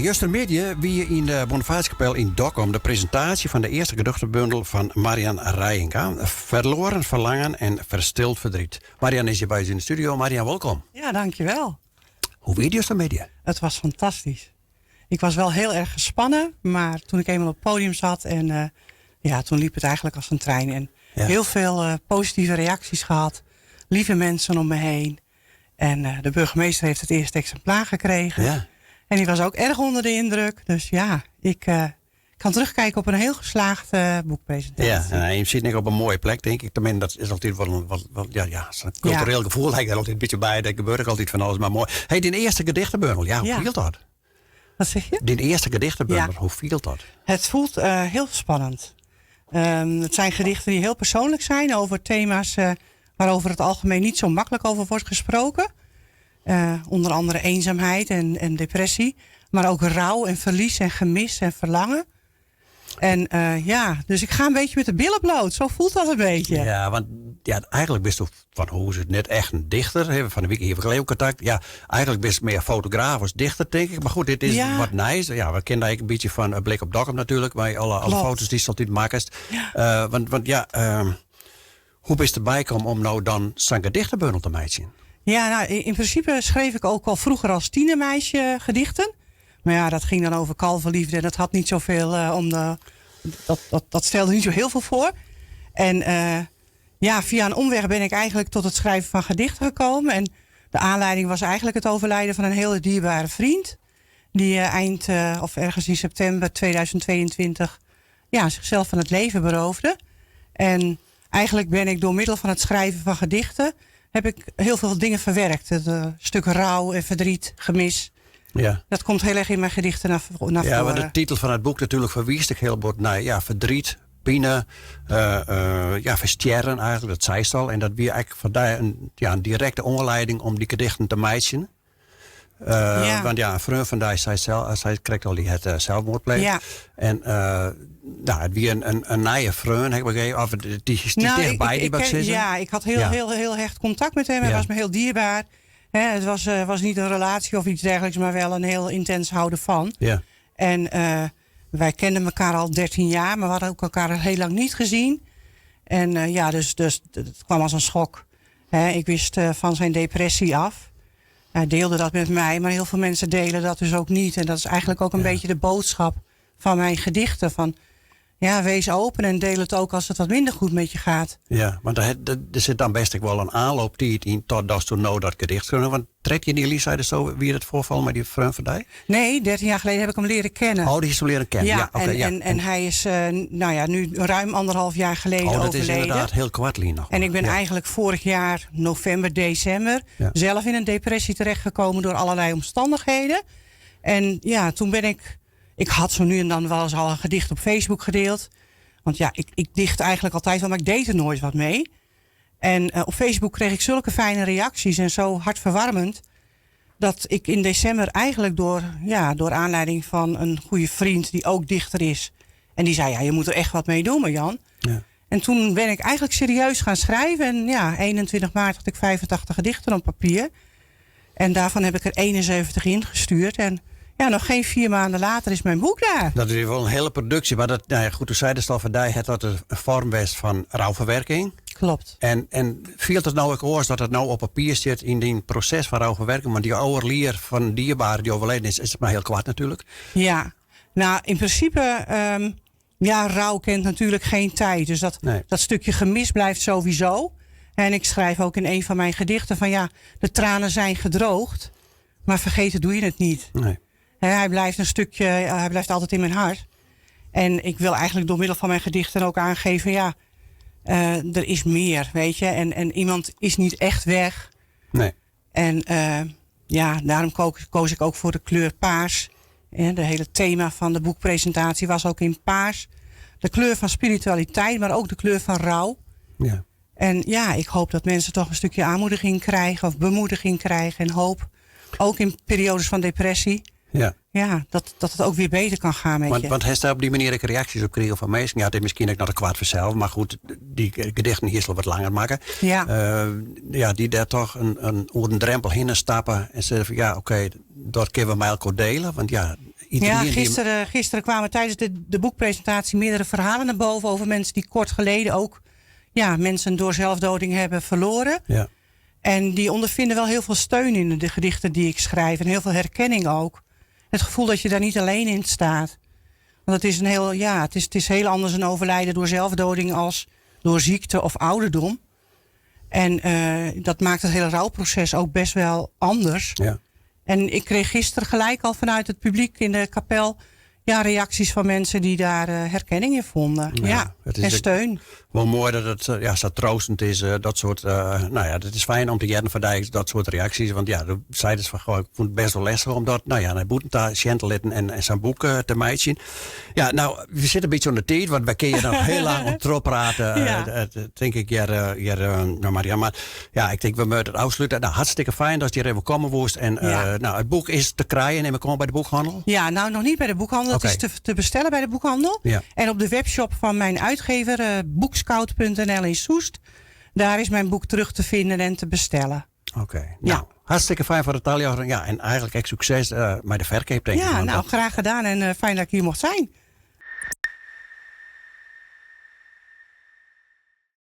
Justermiddag wie in de Bonifatiekapel in Dokkum de presentatie van de eerste gedichtenbundel van Marian Rijnka. Verloren verlangen en verstild verdriet. Marian is hier bij ons in de studio. Marian, welkom. Ja, dankjewel. Hoe weet je Justermiddag? Het was fantastisch. Ik was wel heel erg gespannen, maar toen ik eenmaal op het podium zat en toen liep het eigenlijk als een trein. En heel veel positieve reacties gehad. Lieve mensen om me heen. En de burgemeester heeft het eerste exemplaar gekregen. Ja. En die was ook erg onder de indruk. Dus ja, ik kan terugkijken op een heel geslaagde boekpresentatie. Ja, en je zit niet op een mooie plek, denk ik. Tenminste, dat is altijd wel zo'n cultureel gevoel. Lijkt er altijd een beetje bij. Er gebeurt altijd van alles maar mooi. Hey, die eerste gedichtenbundel, hoe viel dat? Wat zeg je? Die eerste gedichtenbundel, hoe viel dat? Het voelt heel spannend. Het zijn gedichten die heel persoonlijk zijn over thema's waarover het algemeen niet zo makkelijk over wordt gesproken. Onder andere eenzaamheid en depressie. Maar ook rouw en verlies en gemis en verlangen. En dus ik ga een beetje met de billen bloot. Zo voelt dat een beetje. Ja, want eigenlijk bist je van hoe is het net echt een dichter. Van de week hier heb ik contact. Ja, eigenlijk best meer fotograaf als dichter, denk ik. Maar goed, dit is wat nice. Ja, we kennen eigenlijk een beetje van een blik op Dokkum natuurlijk. Bij alle foto's die je altijd maakt. Ja. Hoe bist erbij komen om nou dan zo'n gedichtenbundel te maken? Ja, nou, in principe schreef ik ook al vroeger als tienermeisje gedichten. Maar ja, dat ging dan over kalverliefde. En dat had niet zoveel dat stelde niet zo heel veel voor. En via een omweg ben ik eigenlijk tot het schrijven van gedichten gekomen. En de aanleiding was eigenlijk het overlijden van een hele dierbare vriend. Die ergens in september 2022 zichzelf van het leven beroofde. En eigenlijk ben ik door middel van het schrijven van gedichten heb ik heel veel dingen verwerkt. Het stuk rouw en verdriet, gemis. Ja. Dat komt heel erg in mijn gedichten naar voren. Ja, maar de titel van het boek natuurlijk verwijst ik heel bord naar verdriet, pine, versterren eigenlijk, dat zei ze al. En dat weer eigenlijk vandaar een directe onleiding om die gedichten te maken. Want een vriend van die zij kreeg al die het zelfmoordpleeg. Ja. En het weer een nieuwe vriend, heb ik begrepen. Of die dichtbij die baksisme. Ja, ik had heel hecht contact met hem. Hij was me heel dierbaar. Het was niet een relatie of iets dergelijks, maar wel een heel intens houden van. Ja. En wij kenden elkaar al 13 jaar, maar we hadden ook elkaar heel lang niet gezien. En dus het kwam als een schok. Ik wist van zijn depressie af. Hij deelde dat met mij, maar heel veel mensen delen dat dus ook niet. En dat is eigenlijk ook een beetje de boodschap van mijn gedichten. Van, wees open en deel het ook als het wat minder goed met je gaat. Ja, want er zit dan best wel een aanlooptijd in tot dat gedicht. Want trek je die Elisa zo wie het voorval met die vriend van die? Nee, 13 jaar geleden heb ik hem leren kennen. Oh, die is hem leren kennen. Ja, en hij is nu ruim 1,5 jaar geleden overleden. Dat is inderdaad heel kwartelijk nog. En ik ben eigenlijk vorig jaar, november, december, zelf in een depressie terechtgekomen door allerlei omstandigheden. En toen ben ik had zo nu en dan wel eens al een gedicht op Facebook gedeeld. Want ik dicht eigenlijk altijd wel, maar ik deed er nooit wat mee. En op Facebook kreeg ik zulke fijne reacties en zo hartverwarmend. Dat ik in december eigenlijk door aanleiding van een goede vriend die ook dichter is. En die zei, je moet er echt wat mee doen, Marjan. Ja. En toen ben ik eigenlijk serieus gaan schrijven. En 21 maart had ik 85 gedichten op papier. En daarvan heb ik er 71 ingestuurd. En nog geen 4 maanden later is mijn boek daar. Dat is wel een hele productie. Maar goed, toen zei de al van die het had een vorm was van rouwverwerking. Klopt. En viel het nou ook oors dat het nou op papier zit in die proces van rouwverwerking? Want die overlier van dierbaren die overleden is het maar heel kwaad natuurlijk. Ja, nou in principe, rouw kent natuurlijk geen tijd. Dus dat stukje gemis blijft sowieso. En ik schrijf ook in een van mijn gedichten van de tranen zijn gedroogd. Maar vergeten doe je het niet. Nee. Hij blijft altijd in mijn hart. En ik wil eigenlijk door middel van mijn gedichten ook aangeven, er is meer, weet je. En iemand is niet echt weg. Nee. En daarom koos ik ook voor de kleur paars. De hele thema van de boekpresentatie was ook in paars. De kleur van spiritualiteit, maar ook de kleur van rouw. Ja. En ik hoop dat mensen toch een stukje aanmoediging krijgen of bemoediging krijgen en hoop. Ook in periodes van depressie. Ja, dat het ook weer beter kan gaan met je. Want hij staat op die manier reacties op kregen van mensen. Ja, het is misschien ook nog een kwart vanzelf. Maar goed, die gedichten hier zullen wat langer maken. Ja. Die daar toch een drempel heen stappen. En zeggen van oké, dat kunnen we met elkaar delen. Want Gisteren kwamen tijdens de boekpresentatie meerdere verhalen naar boven over mensen die kort geleden ook mensen door zelfdoding hebben verloren. Ja. En die ondervinden wel heel veel steun in de gedichten die ik schrijf. En heel veel herkenning ook. Het gevoel dat je daar niet alleen in staat. Want het is het is heel anders een overlijden door zelfdoding als door ziekte of ouderdom. En dat maakt het hele rouwproces ook best wel anders. Ja. En ik kreeg gisteren gelijk al vanuit het publiek in de kapel reacties van mensen die daar herkenning in vonden. En steun. Wel mooi dat het zo troostend is. Dat soort, het is fijn om te jaren van dat soort reacties. Want de zei dus van, ik vond het best wel lastig om dat, naar boeten te litten en zijn boek te meiden. Ja, nou, we zitten een beetje aan de tijd, want wij kunnen nog heel lang om trop praten. Denk ik, Maria. Maar ik denk, we moeten het afsluiten. Nou, hartstikke fijn dat je er even komen woest. En het boek is te krijgen en we komen bij de boekhandel. Ja, nou, nog niet bij de boekhandel. Het is te bestellen bij de boekhandel. Ja. En op de webshop van mijn uitgever, boekscout.nl in Soest. Daar is mijn boek terug te vinden en te bestellen. Oké. Nou, hartstikke fijn voor de Talia. Ja, en eigenlijk echt succes met de verkoop, denk ik. Ja, nou, graag gedaan en fijn dat ik hier mocht zijn.